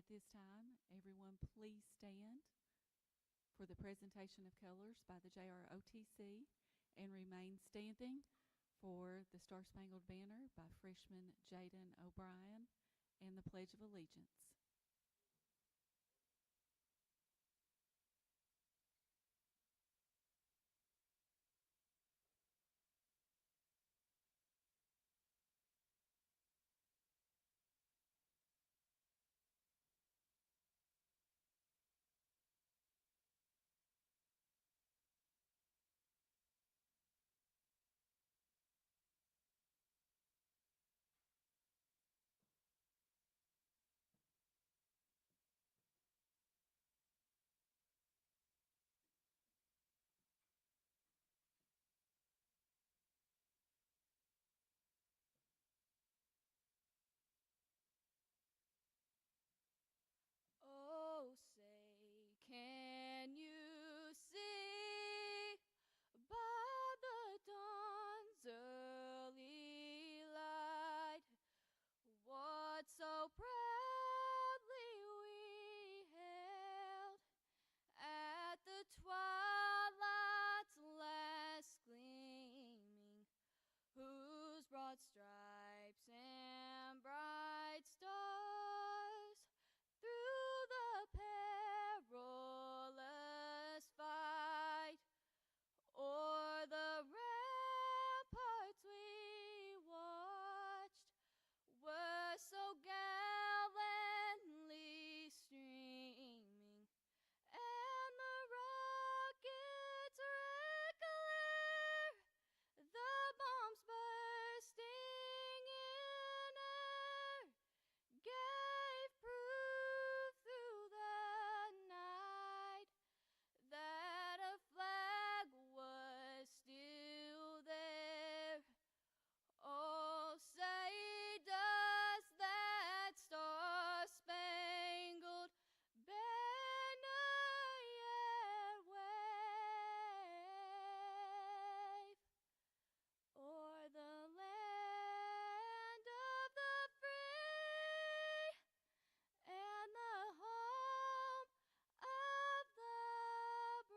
At this time, everyone please stand for the presentation of colors by the JROTC and remain standing for the Star Spangled Banner by freshman Jaden O'Brien and the Pledge of Allegiance. Oh, say, can you see by the dawn's early light what so proudly we hailed at the twilight's last gleaming, whose broad stripes and bright stars through the perilous fight o'er the ramparts we watched were so gallantly streaming, and the rocket's red glare, the bombs bursting in air, gave proof through the night that a flag was still there. Oh, say does that star-spangled banner yet wave o'er the land of the free and the home of the brave?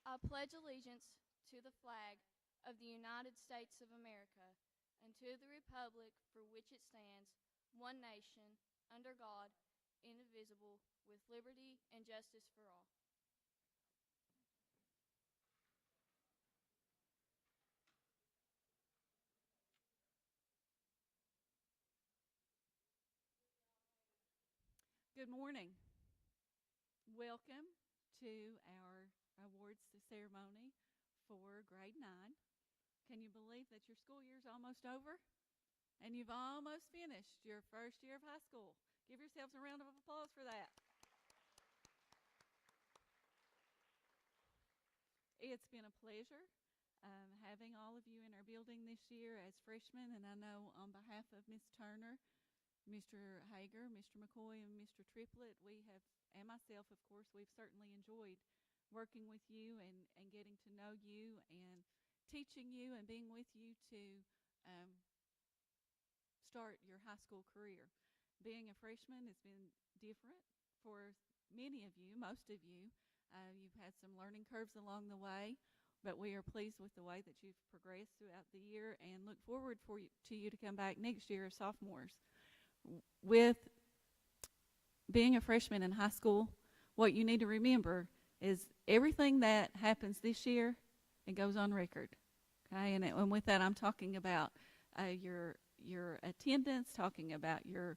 I pledge allegiance to the flag of the United States of America and to the republic for which it stands, one nation, under God, indivisible, with liberty and justice for all. Good morning. Welcome to our awards ceremony for grade 9. Can you believe that your school year is almost over? And you've almost finished your first year of high school. Give yourselves a round of applause for that. It's been a pleasure having all of you in our building this year as freshmen, and I know on behalf of Ms. Turner, Mr. Hager, Mr. McCoy, and Mr. Triplett, we have, and myself, of course, we've certainly enjoyed working with you and getting to know you and teaching you and being with you to start your high school career. Being a freshman has been different for many of you, most of you. You've had some learning curves along the way, but we are pleased with the way that you've progressed throughout the year and look forward to you to come back next year as sophomores. With being a freshman in high school, what you need to remember is everything that happens this year, it goes on record. Okay, and with that, I'm talking about your attendance, talking about your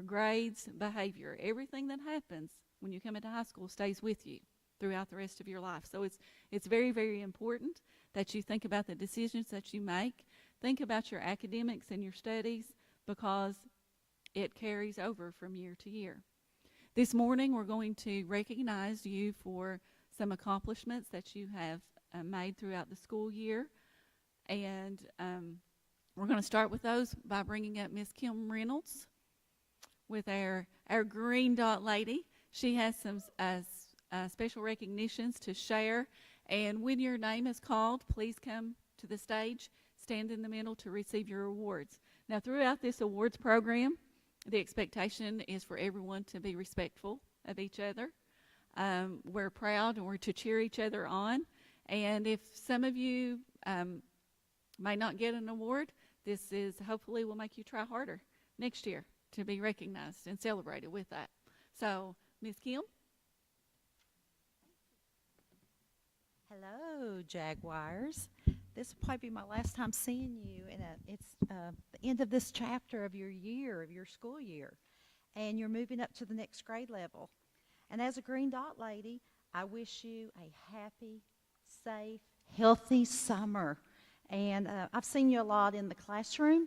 grades, behavior. Everything that happens when you come into high school stays with you throughout the rest of your life. So it's very, very important that you think about the decisions that you make. Think about your academics and your studies, because it carries over from year to year. This morning we're going to recognize you for some accomplishments that you have made throughout the school year. And we're going to start with those by bringing up Miss Kim Reynolds with our green dot lady. She has some special recognitions to share. And when your name is called, please come to to the stage, stand in the middle to receive your awards. Now, throughout this awards program, the expectation is for everyone to be respectful of each other. We're proud and we're to cheer each other on. And if some of you may not get an award, this is hopefully will make you try harder next year to be recognized and celebrated with that. So, Ms. Kim? Hello, Jaguars. This will probably be my last time seeing you, and it's the end of this chapter of your year, of your school year, and you're moving up to the next grade level. And as a Green Dot lady, I wish you a happy, safe, healthy summer. And I've seen you a lot in the classroom.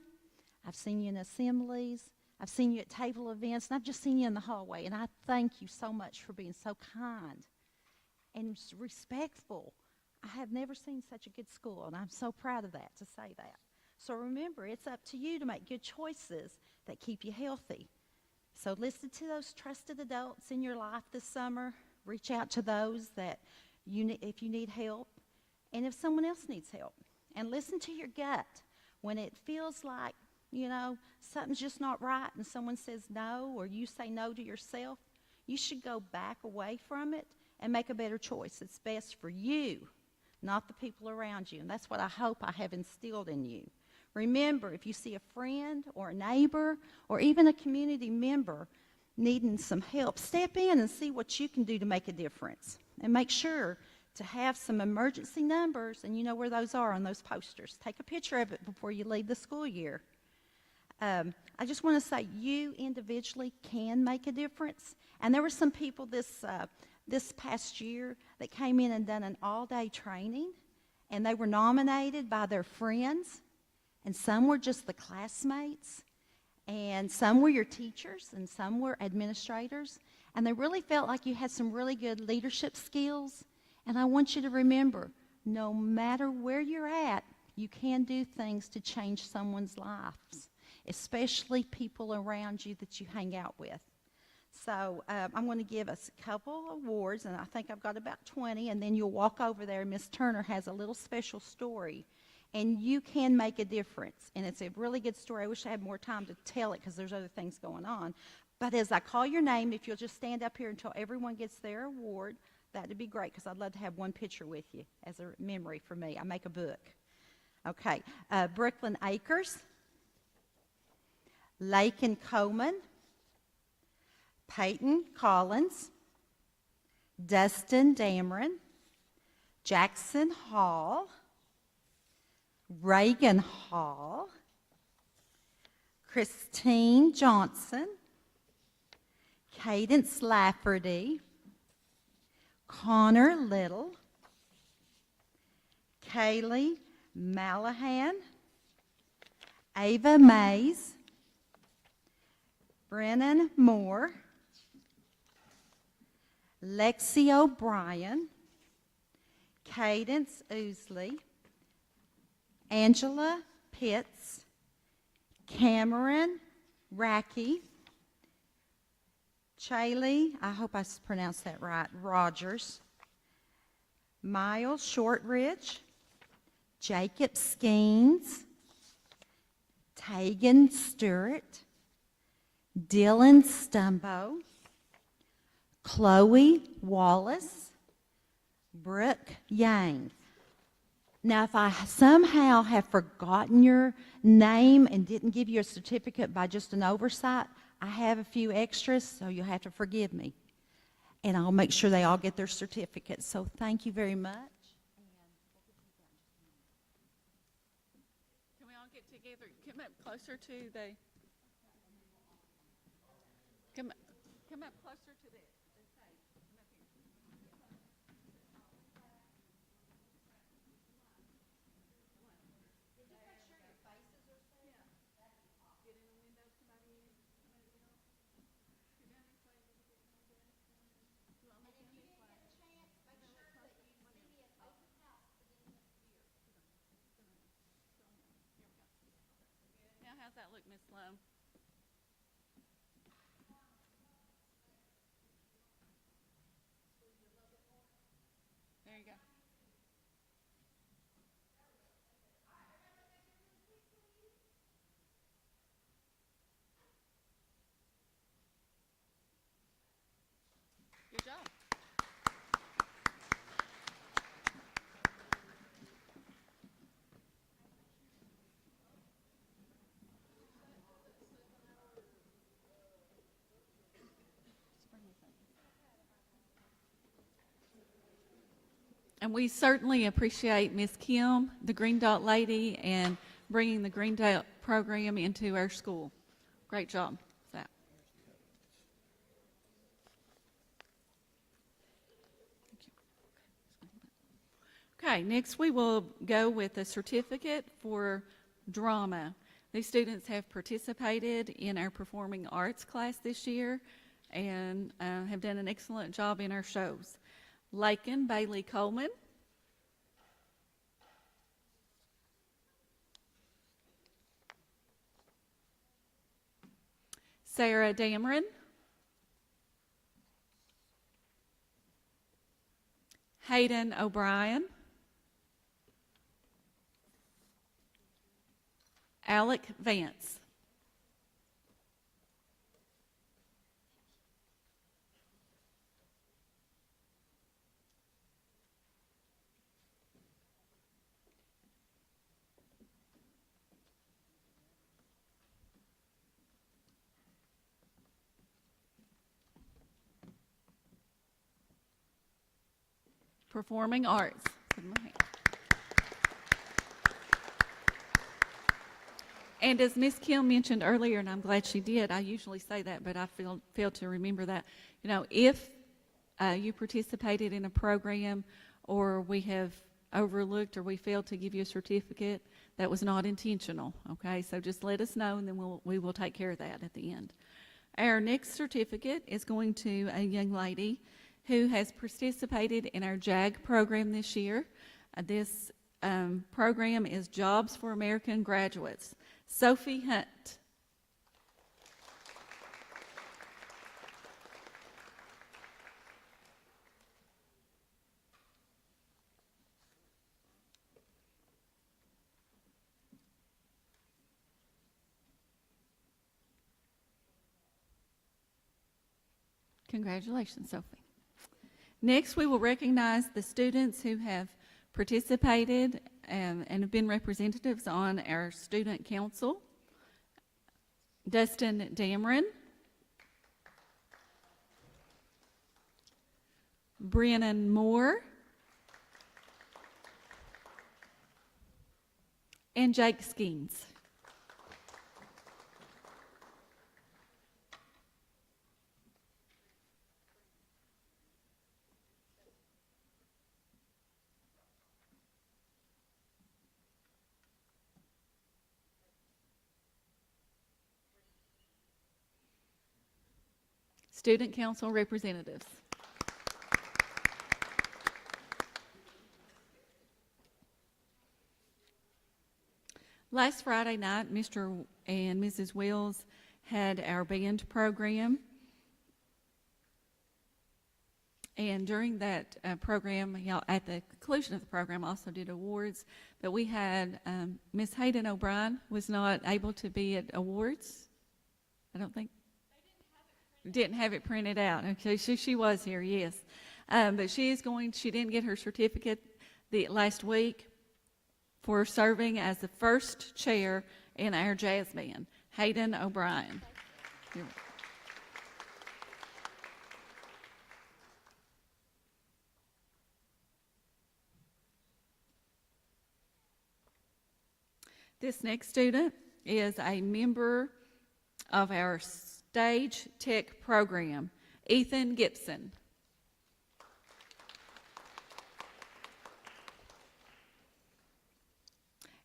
I've seen you in assemblies. I've seen you at table events, and I've just seen you in the hallway. And I thank you so much for being so kind and respectful. I have never seen such a good school, and I'm so proud of that, to say that. So remember, it's up to you to make good choices that keep you healthy. So listen to those trusted adults in your life this summer. Reach out to those that if you need help, and if someone else needs help. And listen to your gut. When it feels like, something's just not right and someone says no, or you say no to yourself, you should go back away from it and make a better choice. It's best for you, not the people around you. And that's what I hope I have instilled in you. Remember, if you see a friend or a neighbor or even a community member needing some help, step in and see what you can do to make a difference. And make sure to have some emergency numbers, and you know where those are on those posters. Take a picture of it before you leave the school year. I just want to say you individually can make a difference. And there were some people this past year that came in and done an all-day training, and they were nominated by their friends, and some were just the classmates, and some were your teachers, and some were administrators, and they really felt like you had some really good leadership skills. And I want you to remember, no matter where you're at, you can do things to change someone's lives, especially people around you that you hang out with. So I'm going to give us a couple awards, and I think I've got about 20, and then you'll walk over there. Miss Turner has a little special story, and you can make a difference. And it's a really good story. I wish I had more time to tell it because there's other things going on. But as I call your name, if you'll just stand up here until everyone gets their award, that would be great, because I'd love to have one picture with you as a memory for me. I make a book. Okay, Brooklyn Akers, Lakin Coleman, Peyton Collins, Dustin Dameron, Jackson Hall, Reagan Hall, Christine Johnson, Cadence Lafferty, Connor Little, Kaylee Malahan, Ava Mays, Brennan Moore, Lexi O'Brien, Cadence Oosley, Angela Pitts, Cameron Racky, Chaley, I hope I pronounced that right, Rogers, Miles Shortridge, Jacob Skeens, Tegan Stewart, Dylan Stumbo, Chloe Wallace, Brooke Yang. Now, if I somehow have forgotten your name and didn't give you a certificate by just an oversight, I have a few extras, so you'll have to forgive me. And I'll make sure they all get their certificates. So thank you very much. Can we all get together? Come up closer to the... Come up closer to the stage. Come up here. Now, how's that look, Miss Sloan? There you go. And we certainly appreciate Miss Kim, the Green Dot lady, and bringing the Green Dot program into our school. Great job with that. Okay, next we will go with a certificate for drama. These students have participated in our performing arts class this year and have done an excellent job in our shows. Lakin Bailey Coleman, Sarah Dameron, Hayden O'Brien, Alec Vance. Performing arts. And as Miss Kim mentioned earlier, and I'm glad she did, I usually say that, but I failed to remember that. You know, if you participated in a program or we have overlooked or we failed to give you a certificate, that was not intentional, okay? So just let us know, and then we will take care of that at the end. Our next certificate is going to a young lady who has participated in our JAG program this year. This program is Jobs for American Graduates. Sophie Hunt. Congratulations, Sophie. Next, we will recognize the students who have participated and have been representatives on our student council. Dustin Dameron, Brennan Moore, and Jake Skeens. Student Council representatives. Last Friday night, Mr. and Mrs. Wills had our band program. And during that program, at the conclusion of the program, also did awards. But we had Miss Hayden O'Brien was not able to be at awards, I don't think. Didn't have it printed out. Okay, she was here, yes. But she didn't get her certificate last week for serving as the first chair in our jazz band, Hayden O'Brien. This next student is a member of our Stage Tech program, Ethan Gibson.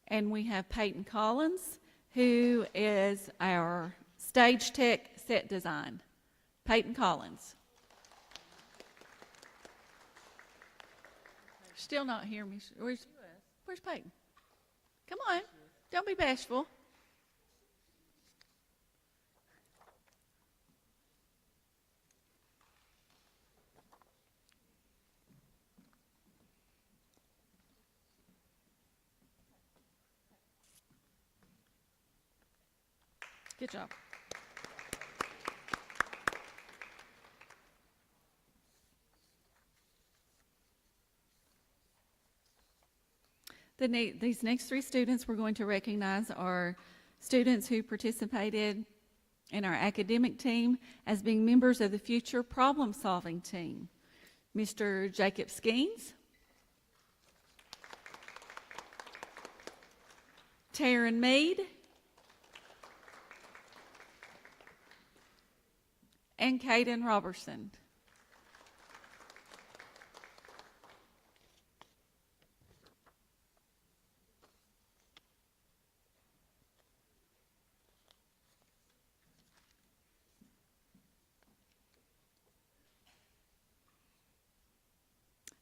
And we have Peyton Collins, who is our Stage Tech set design. Peyton Collins. Still not hear me. Where's Peyton? Come on, don't be bashful. Good job. These next three students we're going to recognize are students who participated in our academic team as being members of the future problem-solving team. Mr. Jacob Skeens, Taryn Mead, and Caden Robertson.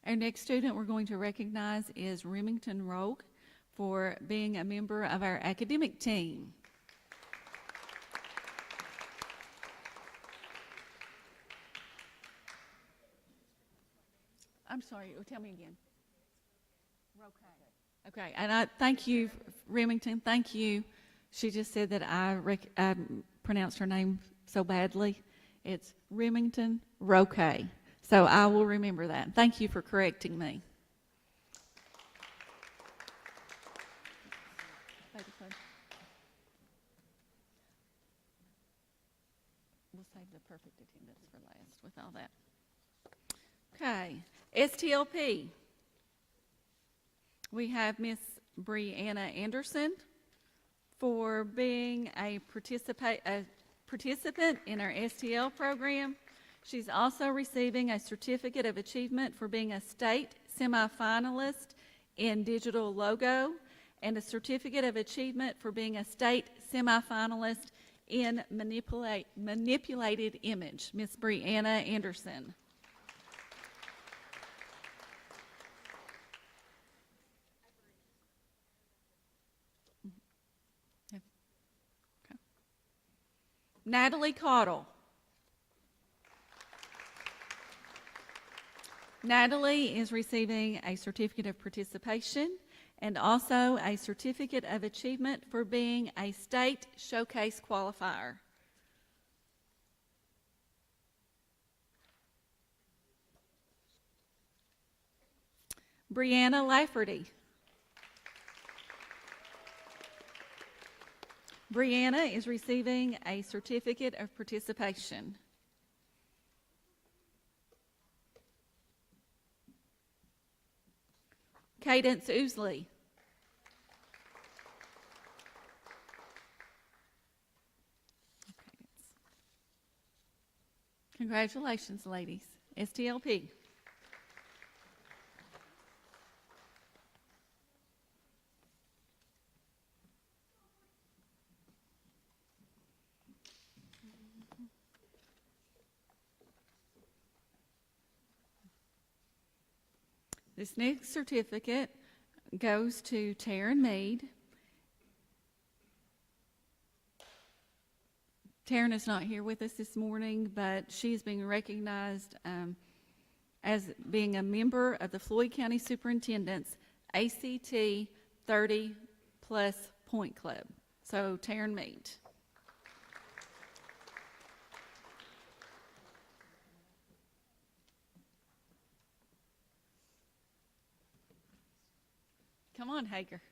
Our next student we're going to recognize is Remington Rogue for being a member of our academic team. I'm sorry, tell me again. Okay, and I thank you, Remington. Thank you. She just said that I pronounced her name so badly. It's Remington Roque. So I will remember that. Thank you for correcting me. We'll save the perfect attendance for last with all that. Okay, STLP. We have Miss Brianna Anderson for being a participant in our STL program. She's also receiving a Certificate of Achievement for being a state semifinalist in digital logo and a Certificate of Achievement for being a state semifinalist in manipulated image. Miss Brianna Anderson. Okay. Natalie Cottle. Natalie is receiving a Certificate of Participation and also a Certificate of Achievement for being a state showcase qualifier. Brianna Lafferty. Brianna is receiving a Certificate of Participation. Cadence Ousley. Congratulations, ladies. STLP. This next certificate goes to Taryn Mead. Taryn is not here with us this morning, but she's being recognized as being a member of the Floyd County Superintendent's ACT 30 Plus Point Club. So Taryn Mead. Come on, Hager.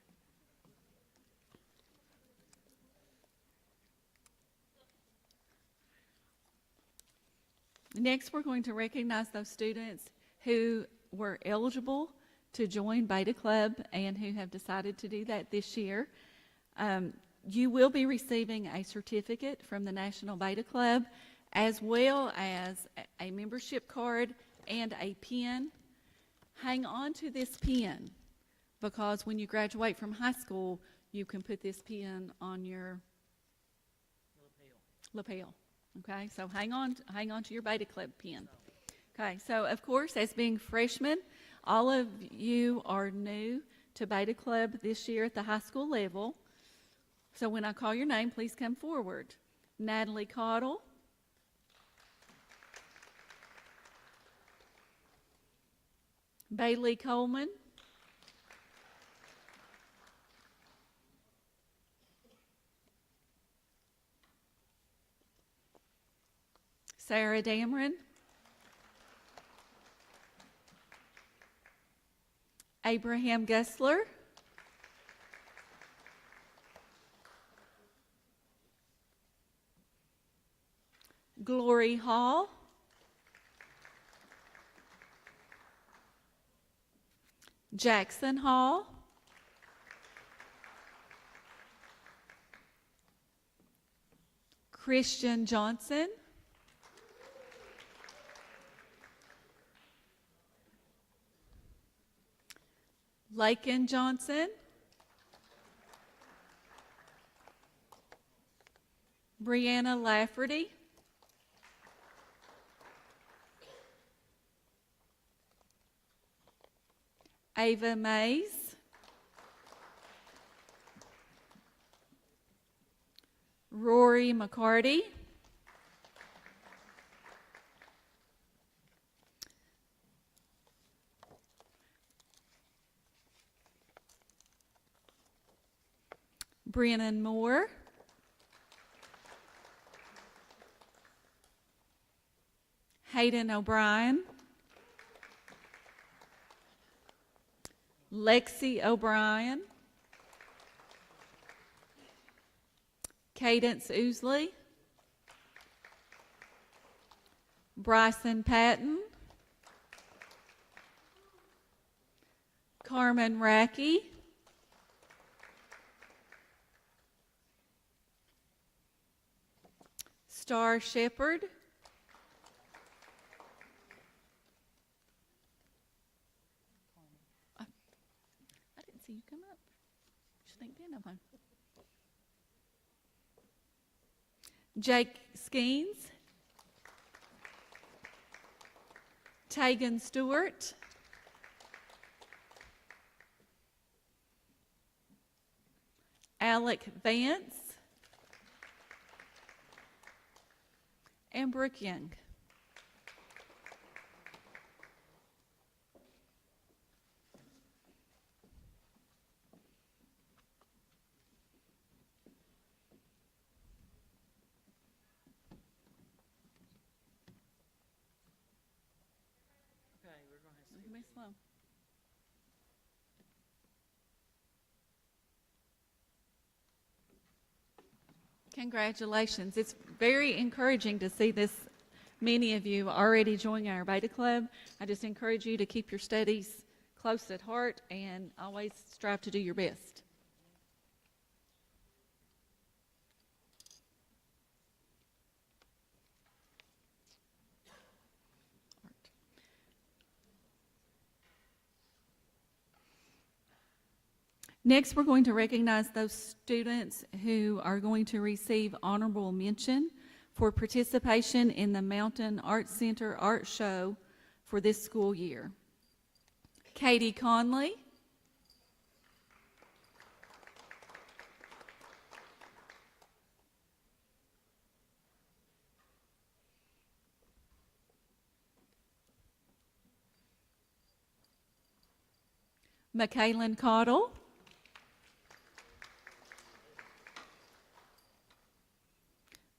Next, we're going to recognize those students who were eligible to join Beta Club and who have decided to do that this year. You will be receiving a certificate from the National Beta Club as well as a membership card and a pen. Hang on to this pen, because when you graduate from high school, you can put this pen on your lapel. Okay, so hang on to your Beta Club pen. Okay, so of course, as being freshmen, all of you are new to Beta Club this year at the high school level. So when I call your name, please come forward. Natalie Cottle. Bailey Coleman. Sarah Dameron. Abraham Gessler. Glory Hall. Jackson Hall. Christian Johnson. Lakin Johnson. Brianna Lafferty. Ava Mays. Rory McCarty. Brennan Moore. Hayden O'Brien. Lexi O'Brien. Cadence Ousley. Bryson Patton. Carmen Racky. Star Shepherd. I didn't see you come up. Just think then of one. Jake Skeens. Tegan Stewart. Alec Vance. And Brooke Young. Okay, we're going to Be slow. Congratulations. It's very encouraging to see this many of you already joining our Beta Club. I just encourage you to keep your studies close at heart and always strive to do your best. Next, we're going to recognize those students who are going to receive honorable mention for participation in the Mountain Arts Center Art Show for this school year. Katie Conley. McKaylin Cottle.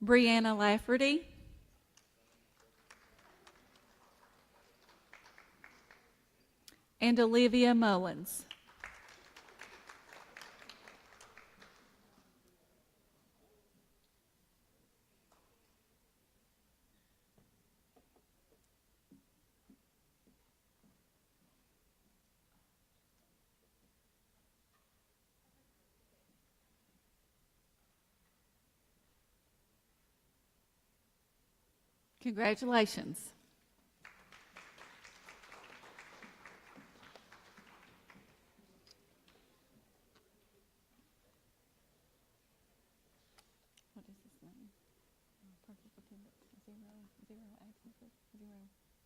Brianna Lafferty. And Olivia Mullins. Congratulations. What is this name? Perfect attendance. Zero absences. Zero absences.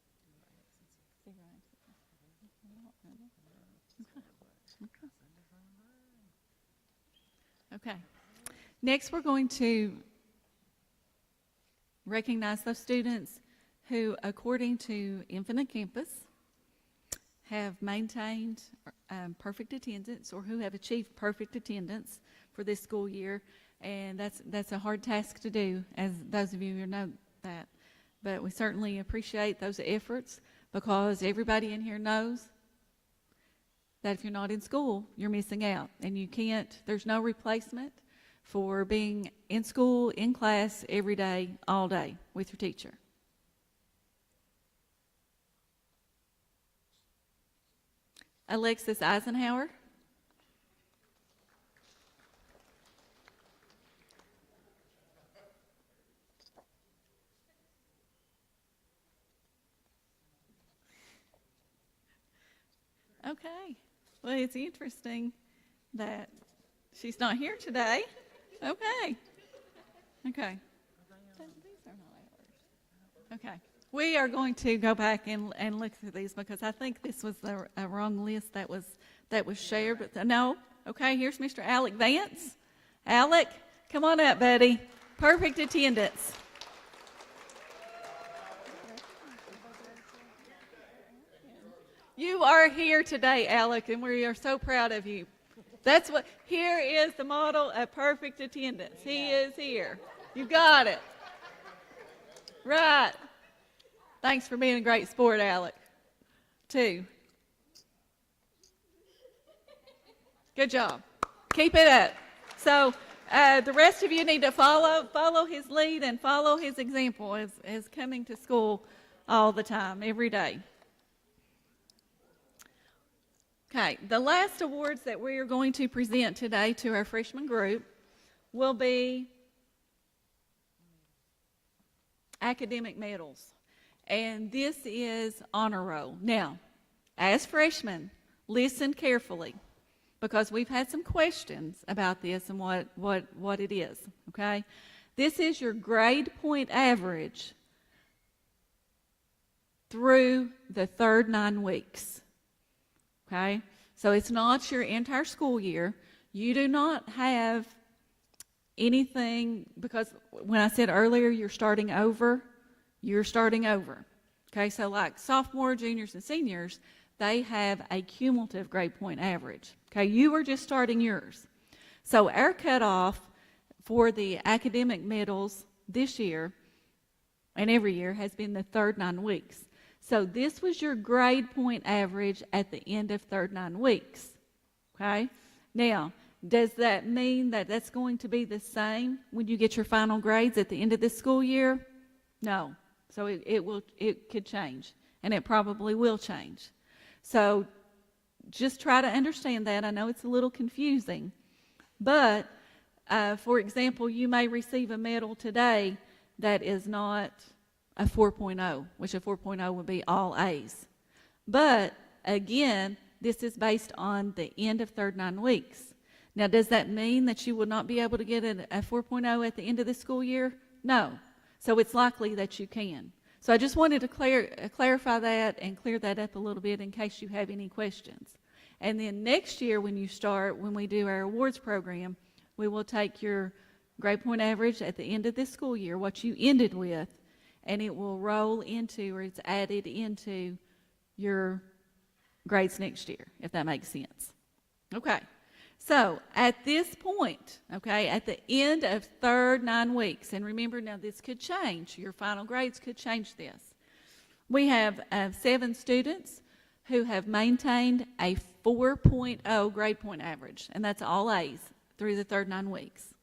Okay. Next, we're going to recognize those students who, according to Infinite Campus, have maintained perfect attendance or who have achieved perfect attendance for this school year. And that's a hard task to do, as those of you who know that. But we certainly appreciate those efforts, because everybody in here knows that if you're not in school, you're missing out. And you can't, there's no replacement for being in school, in class, every day, all day with your teacher. Alexis Eisenhower. Okay. Well, it's interesting that she's not here today. Okay. Okay. These are not ours. Okay. We are going to go back and look through these because I think this was a wrong list that was shared. But no. Okay. Here's Mr. Alec Vance. Alec, come on up, buddy. Perfect attendance. You are here today, Alec, and we are so proud of you. That's what, here is the model of perfect attendance. He is here. You got it. Right. Thanks for being a great sport, Alec. 2. Good job. Keep it up. So the rest of you need to follow his lead and follow his example as coming to school all the time, every day. Okay, the last awards that we are going to present today to our freshman group will be academic medals. And this is honor roll. Now, as freshmen, listen carefully because we've had some questions about this and what it is, okay? This is your grade point average through the third 9 weeks. Okay, so it's not your entire school year. You do not have anything, because when I said earlier you're starting over. Okay, so like sophomore, juniors, and seniors, they have a cumulative grade point average. Okay, you are just starting yours. So our cutoff for the academic medals this year and every year has been the third 9 weeks. So this was your grade point average at the end of third 9 weeks, okay? Now, does that mean that that's going to be the same when you get your final grades at the end of this school year? No. So it could change, and it probably will change. So just try to understand that. I know it's a little confusing, but for example, you may receive a medal today that is not a 4.0, which a 4.0 would be all A's. But again, this is based on the end of third 9 weeks. Now, does that mean that you will not be able to get a 4.0 at the end of the school year? No. So it's likely that you can. So I just wanted to clarify that and clear that up a little bit in case you have any questions. And then next year when we do our awards program, we will take your grade point average at the end of this school year, what you ended with, and it will roll into, or it's added into your grades next year, if that makes sense. Okay, so at this point, okay, at the end of third 9 weeks, and remember now this could change, your final grades could change this. We have 7 students who have maintained a 4.0 grade point average, and that's all A's through the third 9 weeks.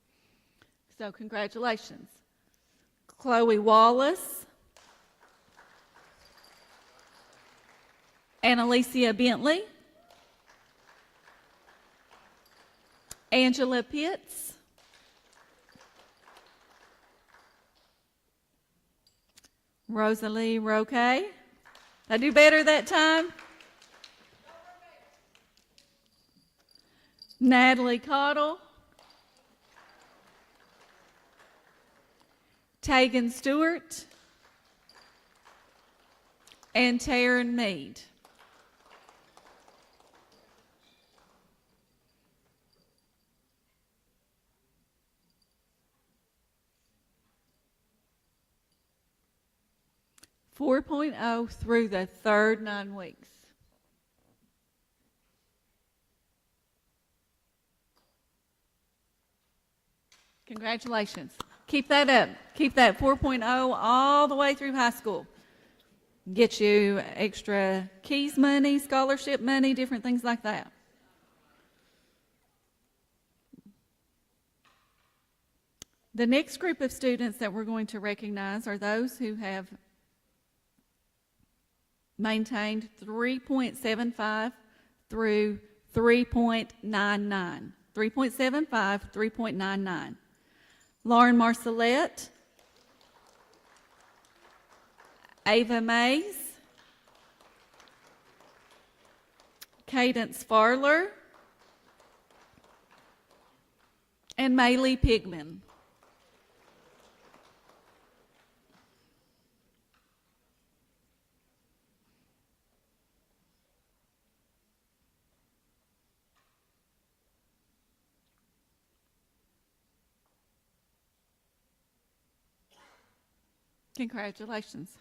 So congratulations. Chloe Wallace, and Alicia Bentley, Angela Pitts, Rosalie Roque. Did I do better that time? Natalie Cottle, Tegan Stewart, and Taryn Mead. .0 through the third 9 weeks. Congratulations. Keep that up. Keep that 4.0 all the way through high school. Get you extra keys money, scholarship money, different things like that. The next group of students that we're going to recognize are those who have maintained 3.75 through 3.99. 3.75, 3.99. Lauren Marcellette, Ava Mays, Cadence Farler, and Maylee Pigman. Congratulations.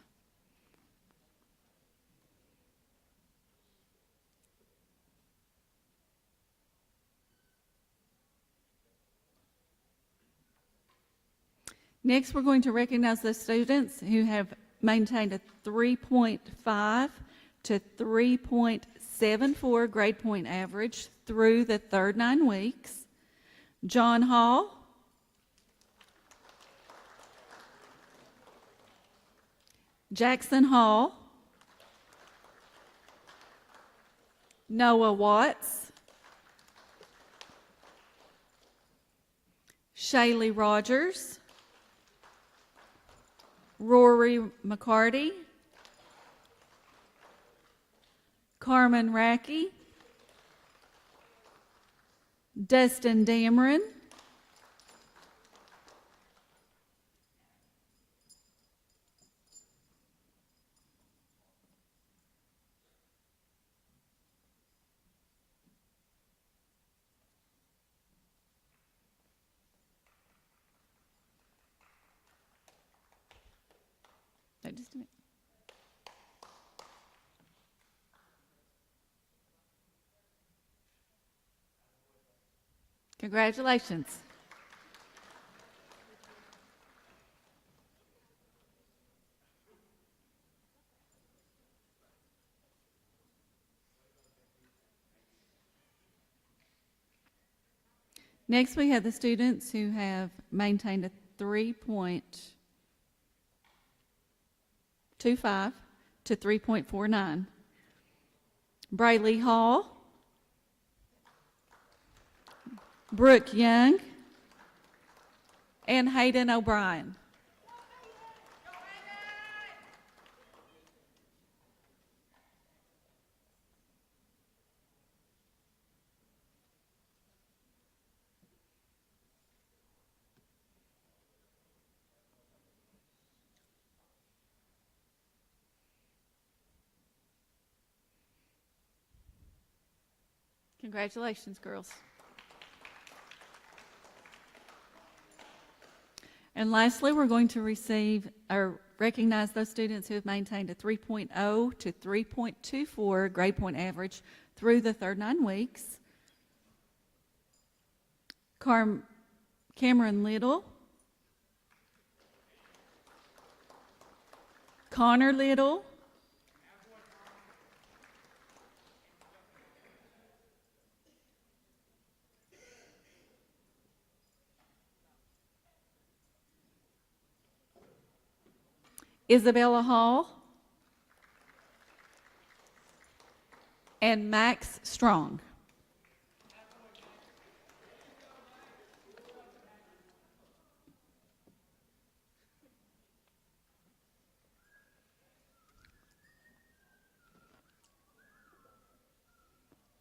Next, we're going to recognize the students who have maintained a 3.5 to 3.74 grade point average through the third 9 weeks. John Hall, Jackson Hall, Noah Watts, Shaylee Rogers, Rory McCarty, Carmen Racky, Dustin Dameron, just a minute. Congratulations. Next, we have the students who have maintained a 3.25 to 3.49. Brayley Hall, Brooke Young, and Hayden O'Brien. Congratulations, girls. And lastly, we're going to recognize those students who have maintained a 3.0 to 3.24 grade point average through the third 9 weeks. Cameron Little, Connor Little, Isabella Hall, and Max Strong.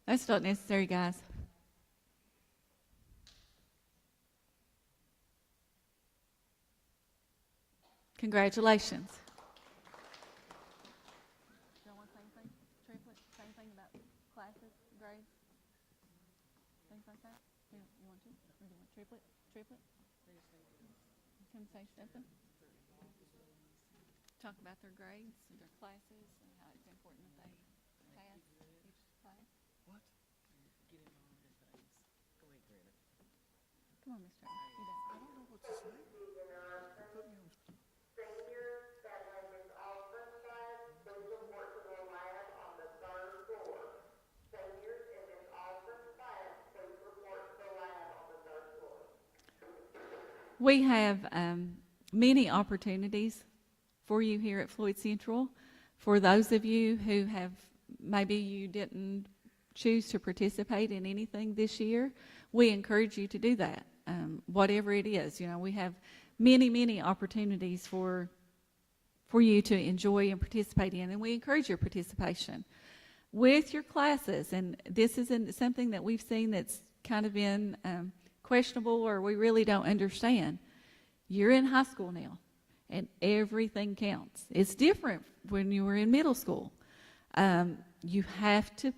That's not necessary, guys. Congratulations. Don't want to say anything? Triplet? Say anything about classes, grades, things like that? You want to? Or do you want triplet? Triplet? Come say something? Talk about their grades, their classes, and how it's important that they pass each class. What? Get in on the things. Go ahead, Greta. Come on, Miss Travis. You done. I don't know what to say. Put me on. Seniors that have been offered class, please report to the lab on the 3rd floor. Seniors in this offered class, please report to the lab on the 3rd floor. We have many opportunities for you here at Floyd Central. For those of you who have, maybe you didn't choose to participate in anything this year, we encourage you to do that, whatever it is. You know, we have many opportunities for you to enjoy and participate in, and we encourage your participation. with your classes, and this isn't something that we've seen that's kind of been questionable or we really don't understand. You're in high school now, and everything counts. It's different when you were in middle school. You have to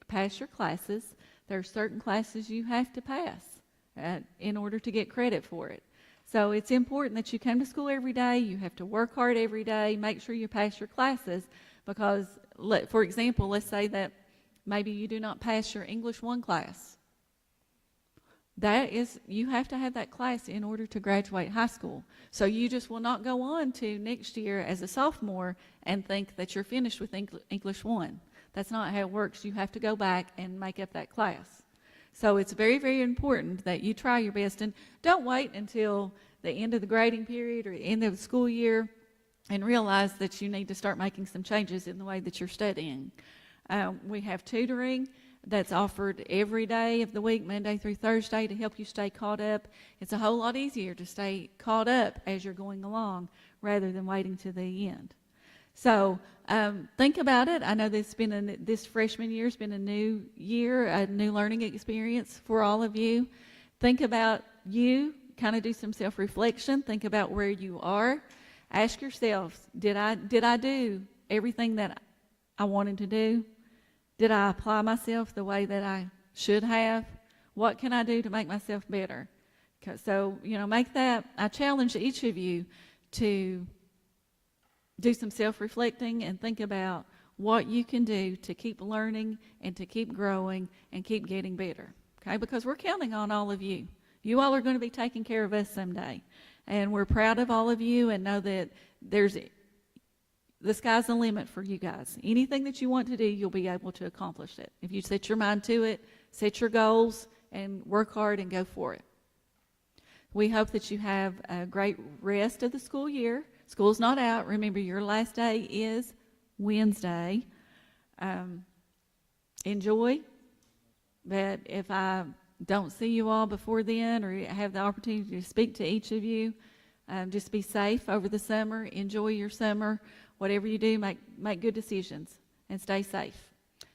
pass your classes. There are certain classes you have to pass in order to get credit for it. So it's important that you come to school every day. You have to work hard every day. Make sure you pass your classes because, for example, let's say that maybe you do not pass your English 1 class. You have to have that class in order to graduate high school. So you just will not go on to next year as a sophomore and think that you're finished with English 1. That's not how it works. You have to go back and make up that class. So it's very, very important that you try your best, and don't wait until the end of the grading period or the end of the school year and realize that you need to start making some changes in the way that you're studying. We have tutoring that's offered every day of the week, Monday through Thursday, to help you stay caught up. It's a whole lot easier to stay caught up as you're going along rather than waiting to the end. So think about it. I know this freshman year has been a new year, a new learning experience for all of you. Think about you, kind of do some self-reflection. Think about where you are. Ask yourselves, did I do everything that I wanted to do? Did I apply myself the way that I should have? What can I do to make myself better? So, make that, I challenge each of you to do some self-reflecting and think about what you can do to keep learning and to keep growing and keep getting better, okay? Because we're counting on all of you. You all are going to be taking care of us someday, and we're proud of all of you and know that the sky's the limit for you guys. Anything that you want to do, you'll be able to accomplish it. If you set your mind to it, set your goals, and work hard and go for it. We hope that you have a great rest of the school year. School's not out. Remember, your last day is Wednesday. Enjoy. But if I don't see you all before then or have the opportunity to speak to each of you, just be safe over the summer. Enjoy your summer. Whatever you do, make good decisions and stay safe.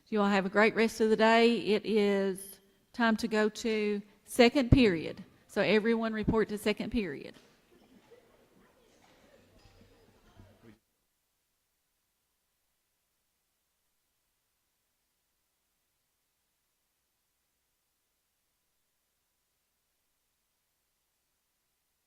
You all have a great rest of the day. It is time to go to second period. So everyone report to second period.